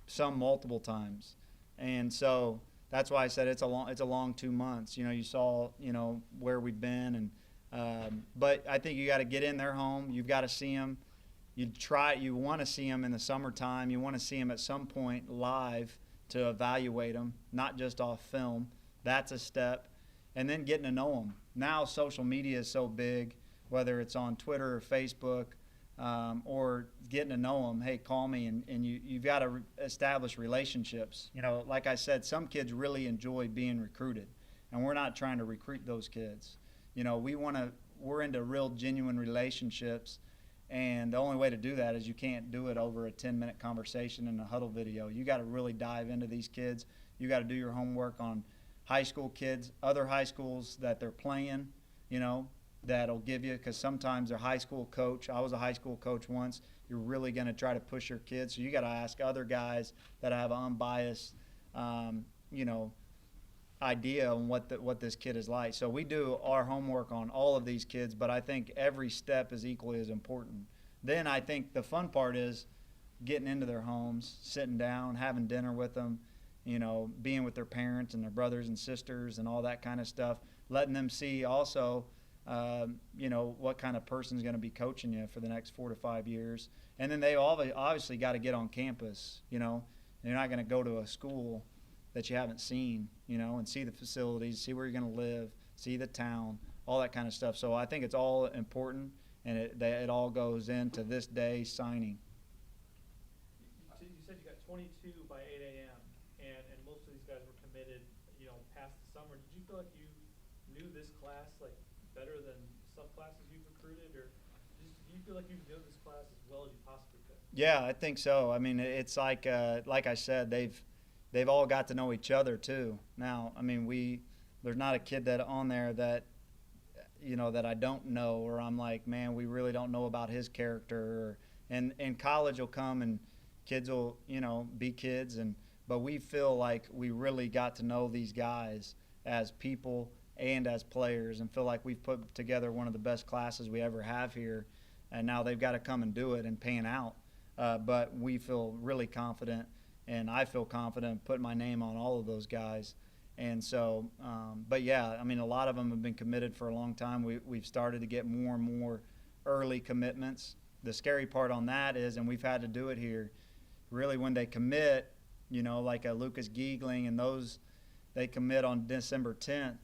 some multiple times, and so that's why I said it's a long 2 months. You saw where we've been, and but I think you got to get in their home. You've got to see them. You want to see them in the summertime. You want to see them at some point live to evaluate them, not just off film. That's a step. And then getting to know them. Now social media is so big, whether it's on Twitter or Facebook, or getting to know them. Hey, call me, and you've got to establish relationships. Like I said, some kids really enjoy being recruited, and we're not trying to recruit those kids. We're into real genuine relationships. And the only way to do that is you can't do it over a 10-minute conversation in a huddle video. You got to really dive into these kids. You got to do your homework on high school kids, other high schools that they're playing, that'll give you, because sometimes their high school coach, I was a high school coach once, you're really going to try to push your kids. So you got to ask other guys that have an unbiased, idea on what this kid is like. So we do our homework on all of these kids, but I think every step is equally as important. Then I think the fun part is getting into their homes, sitting down, having dinner with them, being with their parents and their brothers and sisters and all that kind of stuff, letting them see also, what kind of person's going to be coaching you for the next 4 to 5 years. And then they obviously got to get on campus. You're not going to go to a school that you haven't seen, and see the facilities, see where you're going to live, see the town, all that kind of stuff. So I think it's all important, and it all goes into this day signing. You said you got 22 by 8 a.m., and most of these guys were committed, past the summer. Did you feel like you knew this class better than some classes you've recruited, or do you feel like you know this class as well as you possibly could? Yeah, I think so. I mean, it's like I said, they've all got to know each other too. Now, I mean, there's not a kid that on there that that I don't know, or I'm like, man, we really don't know about his character. And college will come and kids will be kids, but we feel like we really got to know these guys as people and as players, and feel like we've put together one of the best classes we ever have here. And now they've got to come and do it and pan out. But we feel really confident. And I feel confident putting my name on all of those guys. And so, but yeah, I mean, a lot of them have been committed for a long time. We've started to get more and more early commitments. The scary part on that is, and we've had to do it here, really when they commit, like a Lucas Giegling and those, they commit on December 10th.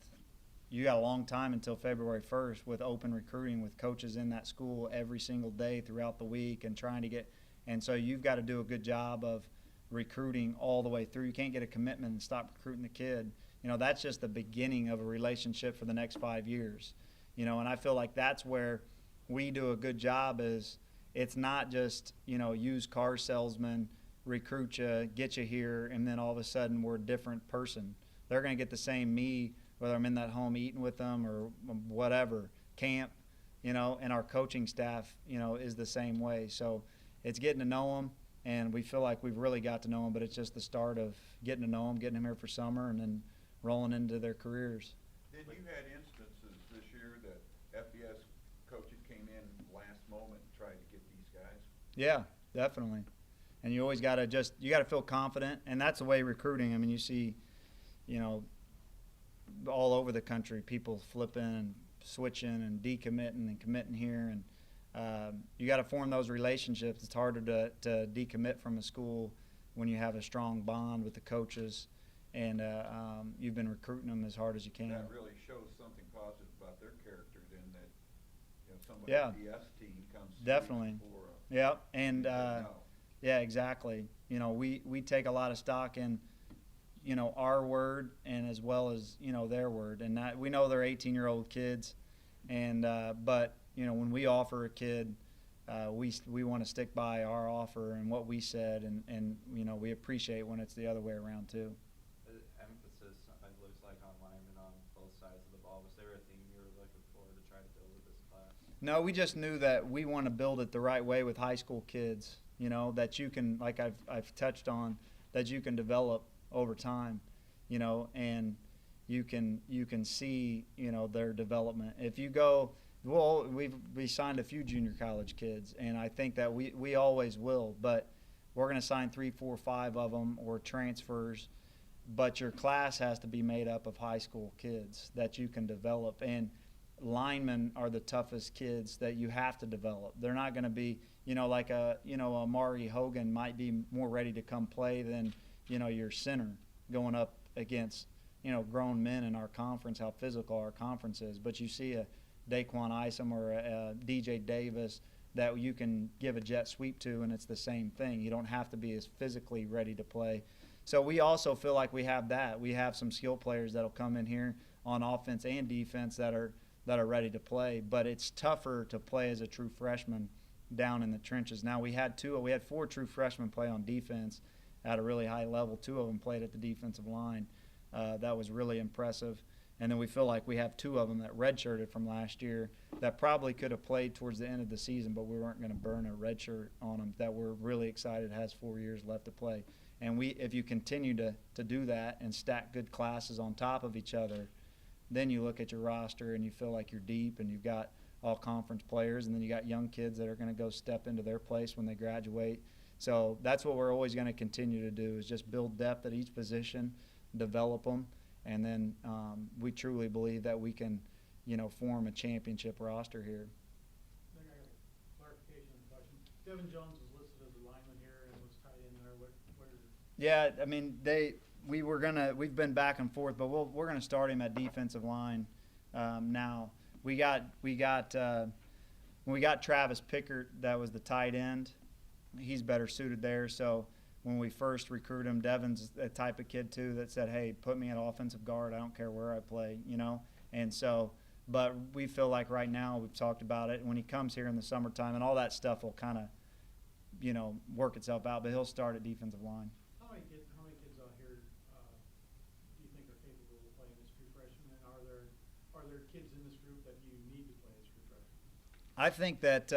You got a long time until February 1st with open recruiting, with coaches in that school every single day throughout the week and trying to get, and so you've got to do a good job of recruiting all the way through. You can't get a commitment and stop recruiting the kid. That's just the beginning of a relationship for the next 5 years. And I feel like that's where we do a good job is it's not just, used car salesman, recruit you, get you here, and then all of a sudden we're a different person. They're going to get the same me, whether I'm in that home eating with them or whatever, camp, and our coaching staff, is the same way. So it's getting to know them, and we feel like we've really got to know them, but it's just the start of getting to know them, getting them here for summer, and then rolling into their careers. Did you had instances this year that FBS coaches came in last moment and tried to get these guys? Yeah, definitely. And you always got to feel confident, and that's the way recruiting. I mean, you see, all over the country, people flipping and switching and decommitting and committing here, and you got to form those relationships. It's harder to decommit from a school when you have a strong bond with the coaches, and you've been recruiting them as hard as you can. That really shows something positive about their character, then, that somebody Yeah. on the FBS team comes to Definitely. you for Yeah, and no. yeah, exactly. We take a lot of stock in our word and as well as their word, and that we know they're 18-year-old kids, and but when we offer a kid, we want to stick by our offer and what we said, and we appreciate when it's the other way around too. Emphasis, it looks like, on linemen on both sides of the ball. Was there a theme you were looking for to try to build with this class? No, we just knew that we want to build it the right way with high school kids. That you can, like I've touched on, that you can develop over time, and you can see their development. If you go, we signed a few junior college kids, and I think that we always will, but we're going to sign 3, 4, 5 of them or transfers. But your class has to be made up of high school kids that you can develop, and linemen are the toughest kids that you have to develop. They're not going to be, like a Amari Hogan might be more ready to come play than, your center going up against, grown men in our conference, how physical our conference is. But you see a Daquan Isom or a DJ Davis that you can give a jet sweep to, and it's the same thing. You don't have to be as physically ready to play. So we also feel like we have that. We have some skill players that'll come in here on offense and defense that are ready to play. But it's tougher to play as a true freshman down in the trenches. Now we had 4 true freshmen play on defense at a really high level. 2 of them played at the defensive line. That was really impressive. And then we feel like we have 2 of them that redshirted from last year that probably could have played towards the end of the season, but we weren't going to burn a redshirt on them, that we're really excited has 4 years left to play. And if you continue to do that and stack good classes on top of each other, then you look at your roster and you feel like you're deep and you've got all conference players, and then you got young kids that are going to go step into their place when they graduate. So that's what we're always going to continue to do, is just build depth at each position, develop them, and then we truly believe that we can, form a championship roster here. I got a clarification question. Devin Jones was listed as a lineman here and was tied in there. What is it? Yeah, I mean, we've been back and forth, but we're gonna start him at defensive line now. When we got Travis Pickert, that was the tight end. He's better suited there. So when we first recruited him, Devin's a type of kid too that said, "Hey, put me at offensive guard. I don't care where I play," And so, but we feel like right now, we've talked about it, when he comes here in the summertime, and all that stuff will kind of, work itself out. But he'll start at defensive line. How many kids out here do you think are capable of playing as true freshmen? And are there kids in this group that you need to play as true freshmen? I think that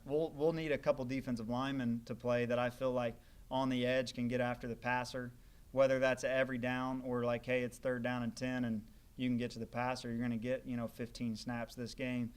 we'll need a couple defensive linemen to play that I feel like on the edge can get after the passer, whether that's every down or like, hey, it's 3rd down and 10 and you can get to the passer. You're going to get 15 snaps this game.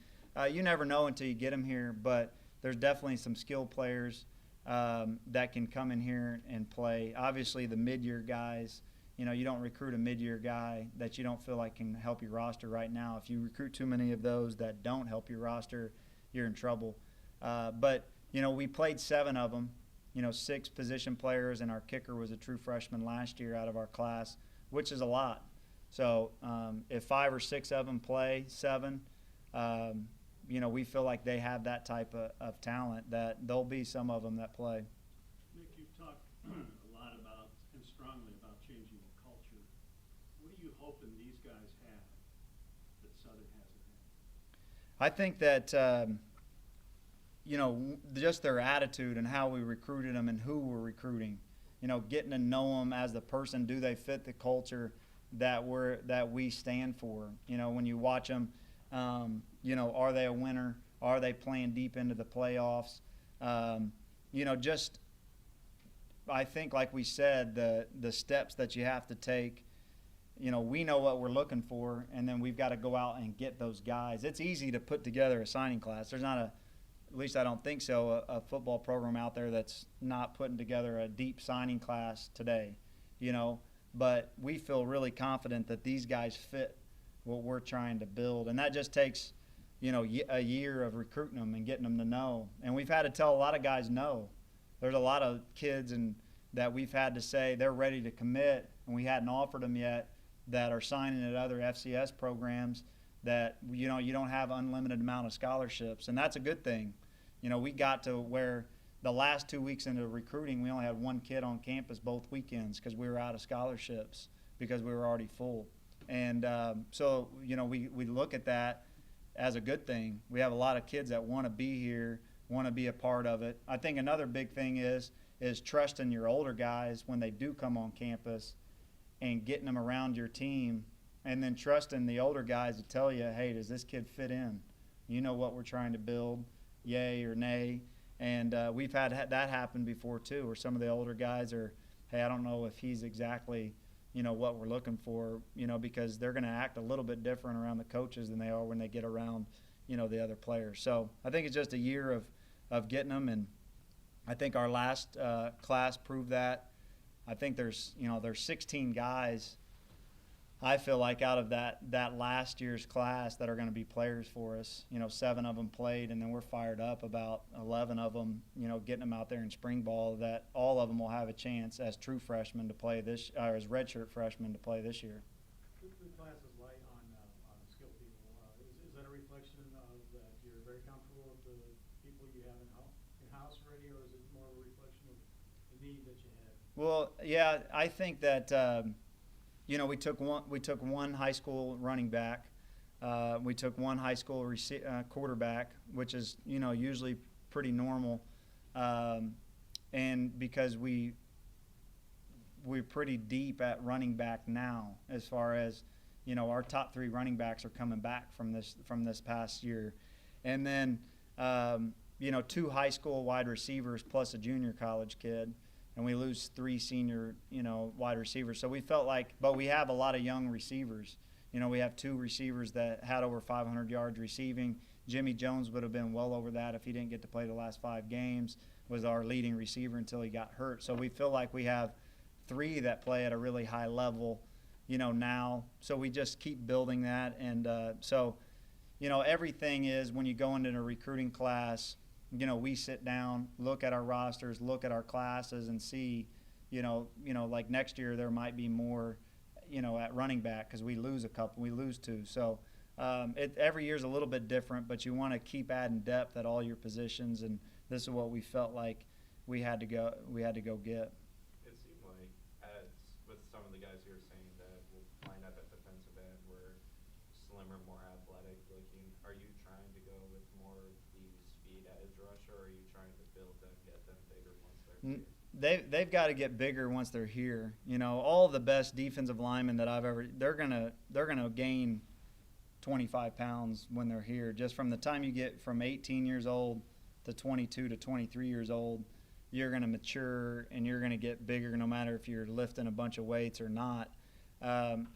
You never know until you get them here, but there's definitely some skill players that can come in here and play. Obviously, the mid-year guys, you don't recruit a mid-year guy that you don't feel like can help your roster right now. If you recruit too many of those that don't help your roster, you're in trouble. But we played 7 of them 6 position players, and our kicker was a true freshman last year out of our class, which is a lot. So if 5 or 6 of them play, 7, we feel like they have that type of talent, that there'll be some of them that play. Nick, you've talked a lot about and strongly about changing the culture. What are you hoping these guys have that Southern hasn't had? I think that, just their attitude and how we recruited them and who we're recruiting, getting to know them as the person. Do they fit the culture that we stand for? When you watch them, are they a winner? Are they playing deep into the playoffs? I think, like we said, the steps that you have to take. We know what we're looking for, and then we've got to go out and get those guys. It's easy to put together a signing class. There's not at least I don't think so, a football program out there that's not putting together a deep signing class today, But we feel really confident that these guys fit what we're trying to build, and that just takes, a year of recruiting them and getting them to know. And we've had to tell a lot of guys no. There's a lot of kids that we've had to say they're ready to commit, and we hadn't offered them yet, that are signing at other FCS programs that, you don't have unlimited amount of scholarships, and that's a good thing. We got to where the last 2 weeks into recruiting, we only had 1 kid on campus both weekends because we were out of scholarships because we were already full. And so, we look at that as a good thing. We have a lot of kids that want to be here, want to be a part of it. I think another big thing is trusting your older guys when they do come on campus and getting them around your team, and then trusting the older guys to tell you, hey, does this kid fit in? You know what we're trying to build, yay or nay. And we've had that happen before too, where some of the older guys are, hey, I don't know if he's exactly, what we're looking for, because they're going to act a little bit different around the coaches than they are when they get around, the other players. So I think it's just a year of getting them, and I think our last class proved that. I think there's 16 guys, I feel like, out of that last year's class that are going to be players for us. 7 of them played, and then we're fired up about 11 of them, getting them out there in spring ball, that all of them will have a chance as true freshmen to play or as redshirt freshmen to play this year. The class is light on skill people. Is that a reflection of that you're very comfortable with the people you have in-house already, or is it more of a reflection of the need that you had? Well, yeah, I think that we took one high school running back, we took one high school quarterback, which is usually pretty normal, and because we're pretty deep at running back now, as far as our top 3 running backs are coming back from this past year, and then 2 high school wide receivers plus a junior college kid. And we lose 3 senior, wide receivers. So we felt like, but we have a lot of young receivers. We have 2 receivers that had over 500 yards receiving. Jimmy Jones would have been well over that if he didn't get to play the last 5 games, was our leading receiver until he got hurt. So we feel like we have 3 that play at a really high level, now. So we just keep building that. And everything is, when you go into a recruiting class, we sit down, look at our rosters, look at our classes, and see, like next year there might be more, at running back because we lose 2. So every year's a little bit different, but you want to keep adding depth at all your positions, and this is what we felt like we had to go get. It seemed like, as with some of the guys you were saying that will line up at defensive end, were slimmer, more athletic looking. Are you trying to go with more of the speed edge rusher, or are you trying to build them, get them bigger once they're here? They've got to get bigger once they're here. All the best defensive linemen that I've ever, they're gonna gain 25 pounds when they're here. Just from the time you get from 18 years old to 22 to 23 years old, you're gonna mature and you're gonna get bigger, no matter if you're lifting a bunch of weights or not.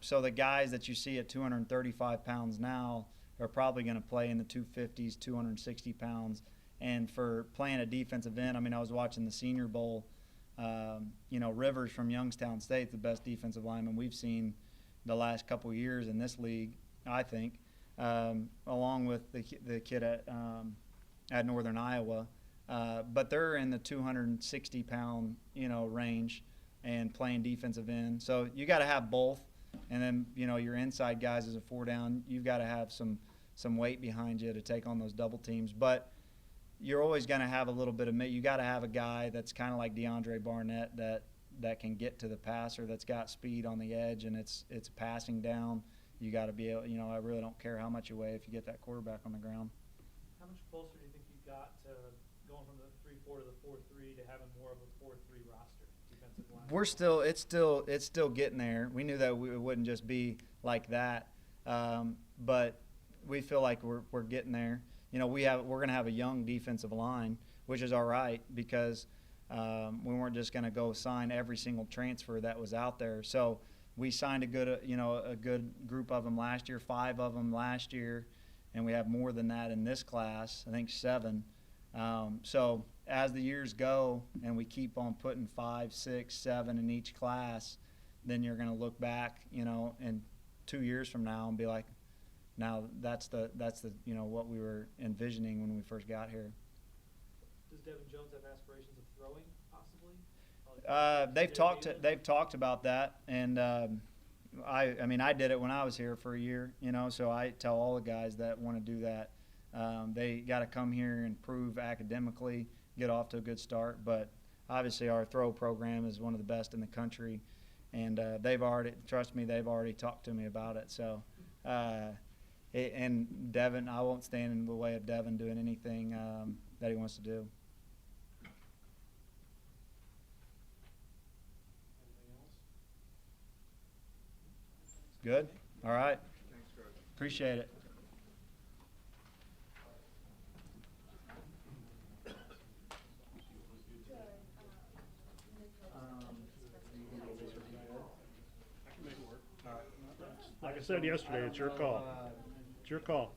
So the guys that you see at 235 pounds now are probably going to play in the 250s, 260 pounds. And for playing a defensive end, I was watching the Senior Bowl. Rivers from Youngstown State, the best defensive lineman we've seen the last couple of years in this league, I think, along with the kid at Northern Iowa. but they're in the 260-pound, range and playing defensive end. So you got to have both. And then, your inside guys as a 4-down, you've got to have some weight behind you to take on those double teams. But you're always going to have a little bit of you got to have a guy that's kind of like DeAndre Barnett that can get to the passer, that's got speed on the edge, and it's passing down. You got to be able, I really don't care how much you weigh if you get that quarterback on the ground. How much closer do you think you got to going from the 3-4 to the 4-3 to having more of a 4-3 roster, defensive line? It's still getting there. We knew that it wouldn't just be like that, but we feel like we're getting there. We're going to have a young defensive line, which is all right because we weren't just going to go sign every single transfer that was out there. So we signed a good group of them last year, 5 of them last year, and we have more than that in this class. I think 7. So as the years go and we keep on putting 5, 6, 7 in each class, then you're going to look back, in 2 years from now and be like, now that's the what we were envisioning when we first got here. Does Devin Jones have aspirations of throwing, possibly? They've talked about that, and I did it when I was here for a year, so I tell all the guys that want to do that, they got to come here and prove academically, get off to a good start. But obviously our throw program is one of the best in the country, and they've already talked to me about it. So, and Devin, I won't stand in the way of Devin doing anything that he wants to do. Good. All right. Thanks, Coach. Appreciate it. Like I said yesterday, it's your call. It's your call.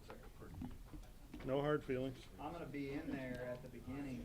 No hard feelings. I'm going to be in there at the beginning.